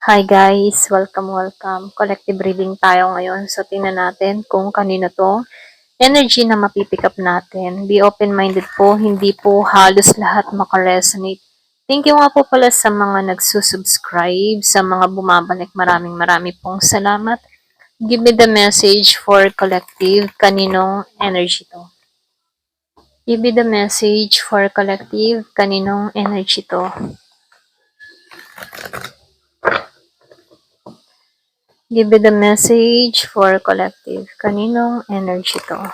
Hi guys! Welcome. Collective reading tayo ngayon. So, tingnan natin kung kanino tong energy na mapipick up natin. Be open-minded po, hindi po halos lahat makaresonate. Thank you nga po pala sa mga nagsusubscribe, sa mga bumabalik. Maraming pong salamat. Give me the message for collective. Kaninong energy to? Give me the message for collective. Kaninong energy to? Give me the message for collective. Kaninong energy to?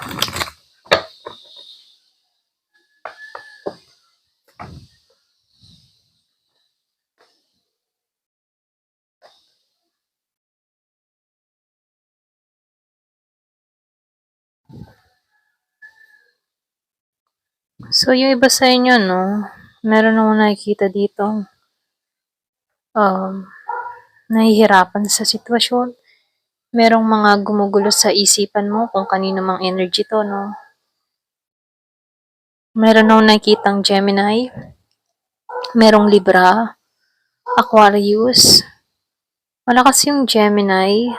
So, yung iba sa inyo, no, meron akong nakikita dito, nahihirapan sa sitwasyon. Merong mga gumugulo sa isipan mo kung kanino mang energy to, no. Meron akong nakikitang Gemini, merong Libra, Aquarius, malakas yung Gemini.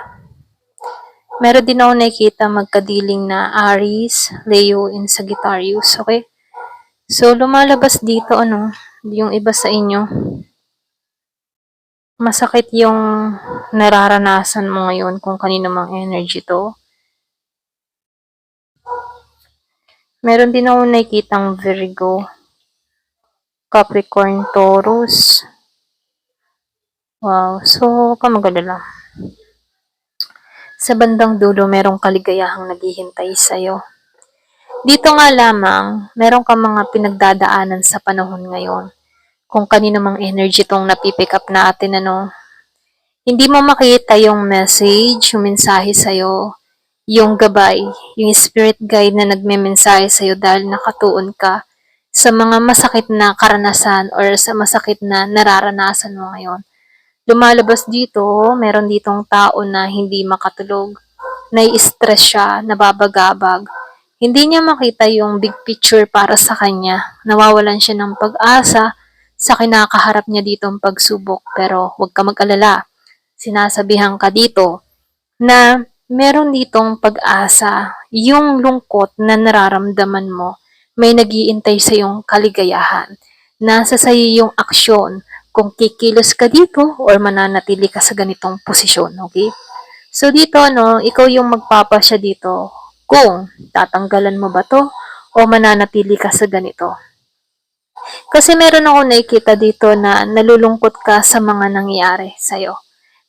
Meron din ako nakikita magkadiling na Aries, Leo, and Sagittarius, okay? So, lumalabas dito, yung iba sa inyo, masakit yung nararanasan mo ngayon kung kanino mang energy to. Meron din ako nakikitang Virgo, Capricorn, Taurus. Wow, so huwag ka mag-alala. Sa bandang dulo, merong kaligayahang naghihintay sa'yo. Dito nga lamang, meron ka mga pinagdadaanan sa panahon ngayon. Kung kanino mang energy tong napipick up natin, hindi mo makita yung message, yung mensahe sa'yo, yung gabay, yung spirit guide na nagme-mensahe sa'yo dahil nakatuon ka sa mga masakit na karanasan or sa masakit na nararanasan mo ngayon. Lumalabas dito, meron ditong tao na hindi makatulog, nai-stress siya, nababagabag. Hindi niya makita yung big picture para sa kanya. Nawawalan siya ng pag-asa sa kinakaharap niya ditong pagsubok. Pero huwag ka mag-alala. Sinasabihan ka dito na meron ditong pag-asa. Yung lungkot na nararamdaman mo, may nag-iintay sa iyong kaligayahan. Nasa sa iyo yung aksyon kung kikilos ka dito or mananatili ka sa ganitong posisyon, okay? So dito, ikaw yung magpapasya dito kung tatanggalan mo ba to o mananatili ka sa ganito. Kasi meron ako nakikita dito na nalulungkot ka sa mga nangyayari sa'yo.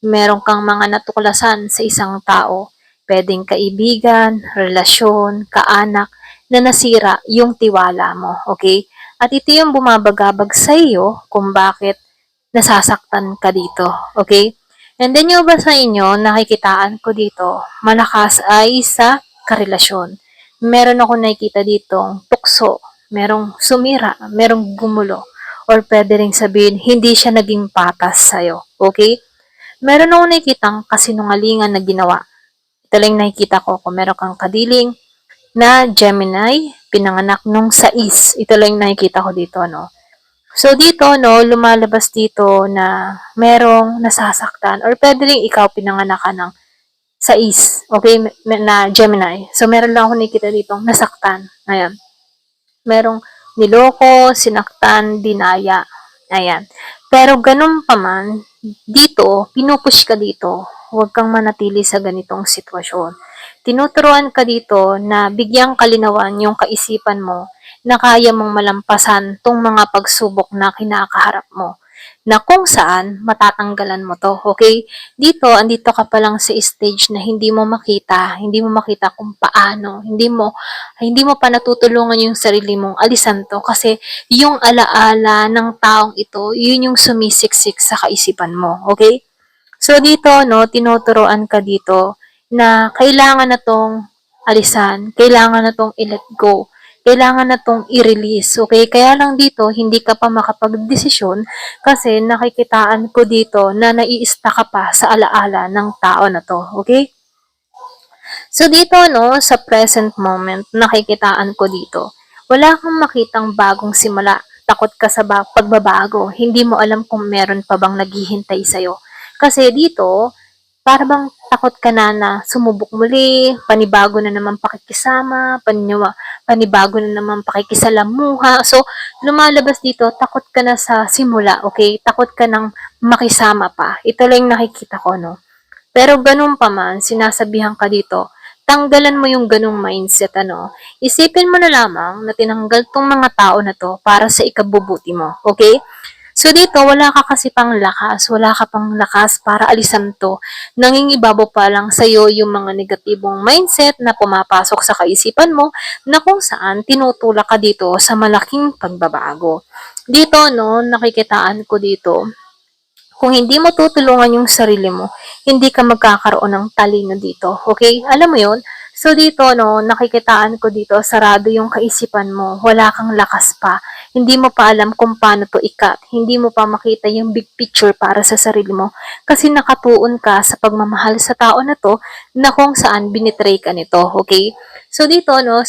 Meron kang mga natuklasan sa isang tao. Pwedeng kaibigan, relasyon, kaanak, na nasira yung tiwala mo. Okay? At ito yung bumabagabag sa iyo kung bakit nasasaktan ka dito. Okay? And then yung ba sa inyo, nakikitaan ko dito, malakas ay sa karelasyon. Meron ako nakikita ditong tukso, merong sumira, merong gumulo, or pwede rin sabihin, hindi siya naging patas sa'yo. Okay? Meron ako nakikitang kasinungalingan na ginawa. Ito lang nakikita ko kung meron kang kadiling na Gemini, pinanganak nung 6. Ito lang nakikita ko dito, no? So, dito, lumalabas dito na merong nasasaktan or pwede rin ikaw pinanganak ka ng 6, okay, na Gemini. So, meron lang ako nakikita dito nasaktan. Ayan. Merong niloko, sinaktan, dinaya. Ayan. Pero ganun pa man, dito, pinupush ka dito. Huwag kang manatili sa ganitong sitwasyon. Tinuturuan ka dito na bigyang kalinawan yung kaisipan mo na kaya mong malampasan tong mga pagsubok na kinakaharap mo na kung saan matatanggalan mo to, okay? Dito, andito ka pa lang sa stage na hindi mo makita kung paano, hindi mo pa natutulungan yung sarili mong alisan to kasi yung alaala ng taong ito, yun yung sumisiksik sa kaisipan mo, okay? So dito, tinuturoan ka dito na kailangan na tong alisan, kailangan na tong i-let go, kailangan na tong i-release, okay? Kaya lang dito, hindi ka pa makapag-desisyon kasi nakikitaan ko dito na nai-stuck ka pa sa alaala ng tao na to, okay? So dito, sa present moment, nakikitaan ko dito, wala kang makitang bagong simula. Takot ka sa pagbabago. Hindi mo alam kung meron pa bang naghihintay sa'yo. Kasi dito, para bang takot ka na sumubok muli, panibago na naman pakikisama, panibago na naman pakikisalamuha. So, lumalabas dito, takot ka na sa simula, okay? Takot ka nang makisama pa. Ito lang yung nakikita ko, no? Pero ganun pa man, sinasabihan ka dito, tanggalan mo yung ganung mindset, ano? Isipin mo na lamang na tinanggal tong mga tao na to para sa ikabubuti mo, okay? So dito, wala ka kasi pang lakas, wala ka pang lakas para alisan to. Nangingibabaw pa lang sa'yo yung mga negatibong mindset na pumapasok sa kaisipan mo na kung saan tinutulak ka dito sa malaking pagbabago. Dito, no, nakikitaan ko dito, kung hindi mo tutulungan yung sarili mo, hindi ka magkakaroon ng talino dito. Okay? Alam mo yun? So dito, no, nakikitaan ko dito, sarado yung kaisipan mo. Wala kang lakas pa. Hindi mo pa alam kung paano to ikat. Hindi mo pa makita yung big picture para sa sarili mo. Kasi nakatuon ka sa pagmamahal sa tao na to na kung saan binitray ka nito. Okay? So dito, no,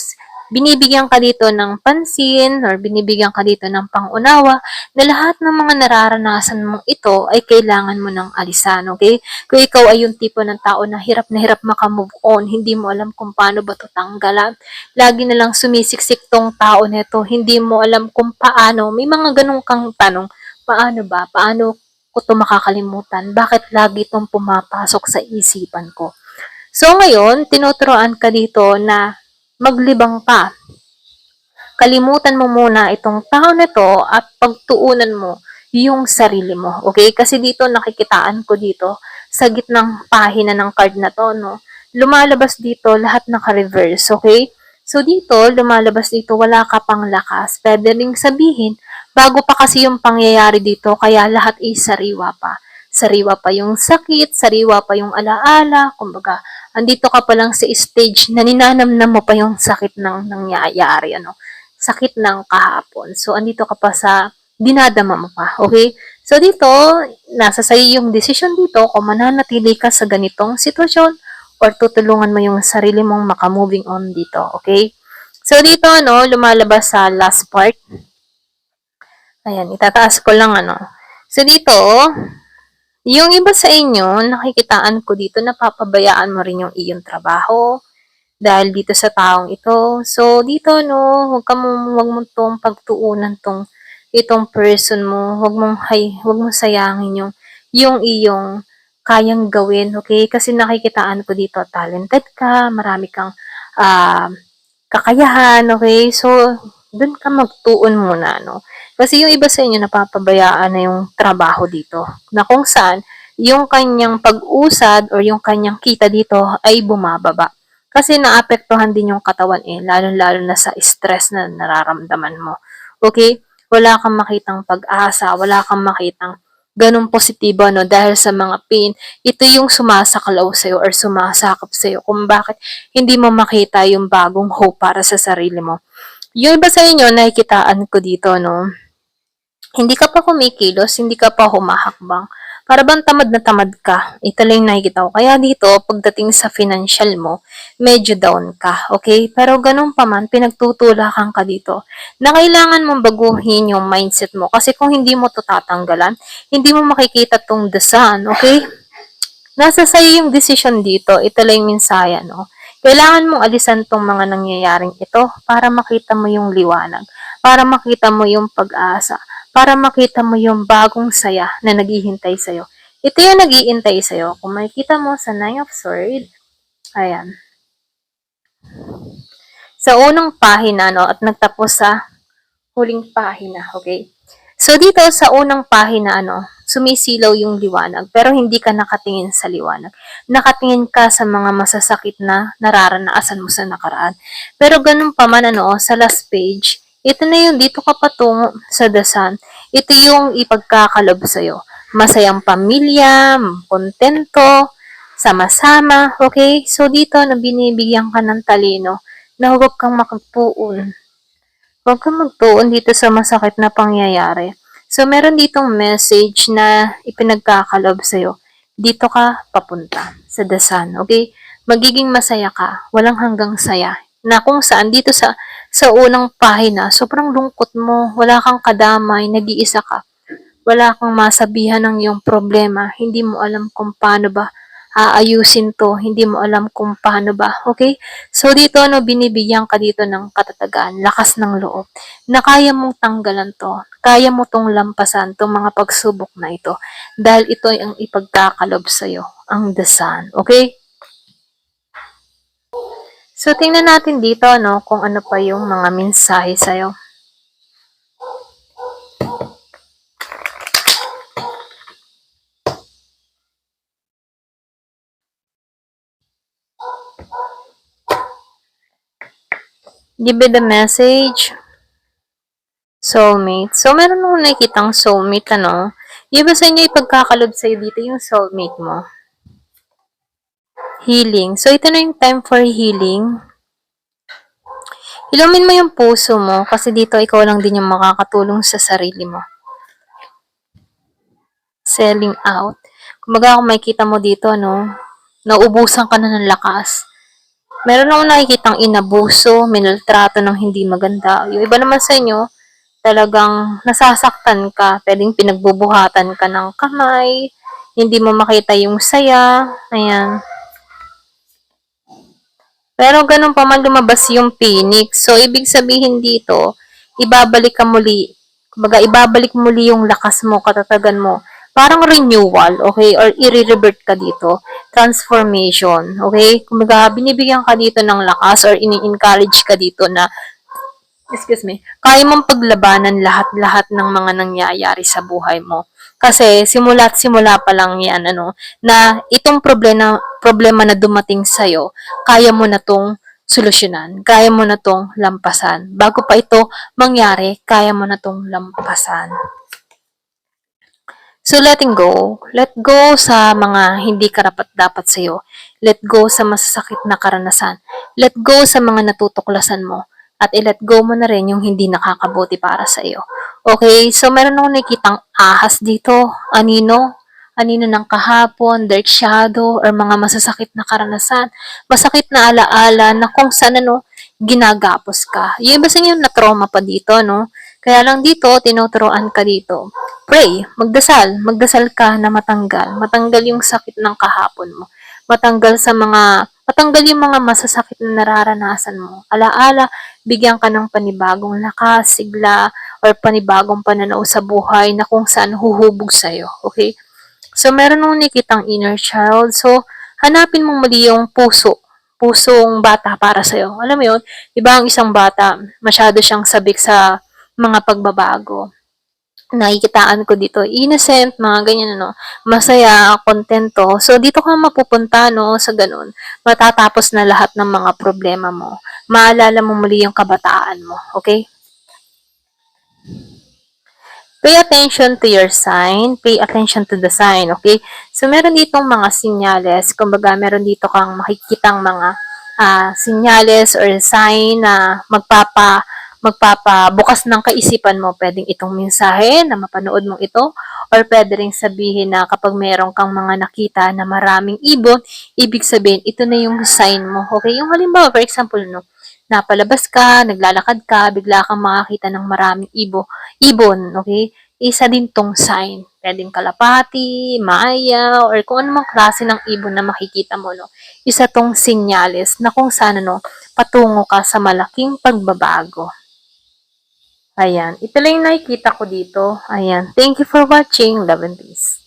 binibigyan ka dito ng pansin or binibigyan ka dito ng pangunawa na lahat ng mga nararanasan mong ito ay kailangan mo ng alisan, okay? Kung ikaw ay yung tipo ng tao na hirap makamove on, hindi mo alam kung paano ba ito tanggalan, lagi na lang sumisiksik tong tao nito, hindi mo alam kung paano, may mga ganong kang tanong, paano ba, paano ko ito makakalimutan, bakit lagi itong pumapasok sa isipan ko? So ngayon, tinuturoan ka dito na maglibang ka. Kalimutan mo muna itong tao na to at pagtuunan mo yung sarili mo. Okay? Kasi dito nakikitaan ko dito sa gitnang pahina ng card na to, no? Lumalabas dito lahat naka-reverse. Okay? So dito, lumalabas dito wala ka pang lakas. Pwede ring sabihin, bago pa kasi yung pangyayari dito, kaya lahat ay sariwa pa. Sariwa pa yung sakit, sariwa pa yung alaala, kumbaga, andito ka pa lang sa stage na ninanamnam mo pa yung sakit ng nangyayari, ano? Sakit ng kahapon. So, andito ka pa sa dinadama mo pa. Okay? So, dito, nasa sa'yo yung decision dito kung mananatili ka sa ganitong sitwasyon or tutulungan mo yung sarili mong makamoving on dito. Okay? So, dito, no, lumalabas sa last part. Ayan, itataas ko lang, ano. So, dito, yung iba sa inyo, nakikitaan ko dito, napapabayaan mo rin yung iyong trabaho, dahil dito sa taong ito. So, dito, no, wag mo tong pagtuunan itong person mo. Wag mong sayangin yung iyong kayang gawin, okay? Kasi nakikitaan ko dito, talented ka, marami kang uh, kakayahan, okay? So, dun ka magtuon muna, no? Kasi yung iba sa inyo napapabayaan na yung trabaho dito, na kung saan yung kanyang pag-usad or yung kanyang kita dito ay bumababa. Kasi naapektuhan din yung katawan lalo-lalo na sa stress na nararamdaman mo. Okay? Wala kang makitang pag-asa, wala kang makitang ganong positibo, no? Dahil sa mga pain, ito yung sumasaklaw sa'yo or sumasakop sa'yo kung bakit hindi mo makita yung bagong hope para sa sarili mo. Yung iba sa inyo, nakikitaan ko dito, no? Hindi ka pa kumikilos, hindi ka pa humahakbang. Para bang tamad na tamad ka. Ito lang yung nakikita ko. Kaya dito, pagdating sa financial mo, medyo down ka. Okay? Pero ganun pa man, pinagtutulakan ka dito na kailangan mong baguhin yung mindset mo. Kasi kung hindi mo to tatanggalan, hindi mo makikita tong the sun. Okay? Nasa sa'yo yung decision dito. Ito lang yung minsaya, no? Kailangan mong alisan tong mga nangyayaring ito para makita mo yung liwanag, para makita mo yung pag-asa, para makita mo yung bagong saya na naghihintay sa'yo. Ito yung naghihintay sa'yo. Kung makikita mo sa Nine of Swords, ayan. Sa unang pahina, no, at nagtapos sa huling pahina, okay? So, dito sa unang pahina, ano, sumisilaw yung liwanag, pero hindi ka nakatingin sa liwanag. Nakatingin ka sa mga masasakit na nararanasan mo sa nakaraan. Pero ganun pa man, ano, sa last page, ito na yung dito ka patungo sa dasan. Ito yung ipagkakalob sa'yo. Masayang pamilya, kontento, sama-sama, okay? So, dito na binibigyan ka ng talino na huwag kang makagpuon. Huwag kang magtuon dito sa masakit na pangyayari. So, meron ditong message na ipinagkakalob sa'yo. Dito ka papunta sa dasan, okay? Magiging masaya ka, walang hanggang saya. Na kung saan dito sa unang pahina, sobrang lungkot mo, wala kang kadamay, nag-iisa ka. wala kang masabihan ng iyong problema, hindi mo alam kung paano ba aayusin 'to, hindi mo alam kung paano ba, okay? So dito binibigyan ka dito ng katatagan, lakas ng loob, na kaya mong tanggalan 'to, kaya mo 'tong lampasan 'tong mga pagsubok na ito, dahil ito ay ang ipagkakalob sa'yo, ang The Sun, okay? So tingnan natin dito kung ano pa yung mga mensahe sa'yo. Give me the message. Soulmate. So, meron akong nakikitang soulmate, Yung ba sa inyo ipagkakalob sa'yo dito yung soulmate mo? Healing. So, ito na yung time for healing. Ilumin mo yung puso mo kasi dito ikaw lang din yung makakatulong sa sarili mo. Selling out. Kumbaga kung makikita mo dito, nauubusan ka na ng lakas. Meron akong nakikitang inabuso, minaltrato ng hindi maganda. Yung iba naman sa inyo, talagang nasasaktan ka, pwedeng pinagbubuhatan ka ng kamay, hindi mo makita yung saya, ayan. Pero ganun pa man lumabas yung phoenix. So, ibig sabihin dito, ibabalik ka muli. Kumbaga, ibabalik muli yung lakas mo, katatagan mo. Parang renewal, okay? Or i-revert ka dito. Transformation, okay? Kumbaga, binibigyan ka dito ng lakas or ini-encourage ka dito na kaya mong paglabanan lahat-lahat ng mga nangyayari sa buhay mo. Kasi simula't simula pa lang yan, na itong problema na dumating sa'yo, kaya mo na tong solusyonan, kaya mo na tong lampasan. Bago pa ito mangyari, kaya mo na tong lampasan. So, letting go. Let go sa mga hindi karapat-dapat sa'yo. Let go sa masasakit na karanasan. Let go sa mga natutuklasan mo. At i-let go mo na rin yung hindi nakakabuti para sa iyo. Okay? So, meron akong nakikitang ahas dito. Anino ng kahapon, dark shadow, or mga masasakit na karanasan. Masakit na alaala na kung saan ginagapos ka. Yung iba sa inyo na trauma pa dito, Kaya lang dito, tinuturoan ka dito. Pray, magdasal ka na matanggal yung sakit ng kahapon mo. Matanggal yung mga masasakit na nararanasan mo. Alaala, bigyan ka ng panibagong lakas, sigla, or panibagong pananaw sa buhay na kung saan huhubog sa'yo. Okay? So, meron nung nakitang inner child. So, hanapin mo muli yung pusong bata para sa'yo. Alam mo yun, iba ang isang bata, masyado siyang sabik sa mga pagbabago. Nakikitaan ko dito, innocent, mga ganyan, masaya, kontento. So, dito ka mapupunta, sa ganun. Matatapos na lahat ng mga problema mo. Maalala mo muli yung kabataan mo, okay? Pay attention to your sign. Pay attention to the sign, okay? So, meron ditong mga sinyales. Kumbaga, meron dito kang makikitang mga sinyales or sign na magpapabukas ng kaisipan mo. Pwedeng itong mensahe na mapanood mong ito, or pwede rin sabihin na kapag meron kang mga nakita na maraming ibon, ibig sabihin, ito na yung sign mo. Okay? Yung halimbawa, for example, napalabas ka, naglalakad ka, bigla kang makakita ng maraming ibon, okay? Isa din tong sign. Pwedeng kalapati, maya, or kung anumang klase ng ibon na makikita mo, Isa tong sinyales na kung saan, patungo ka sa malaking pagbabago. Ayan. Ito lang yung nakikita ko dito. Ayan. Thank you for watching. Love and peace.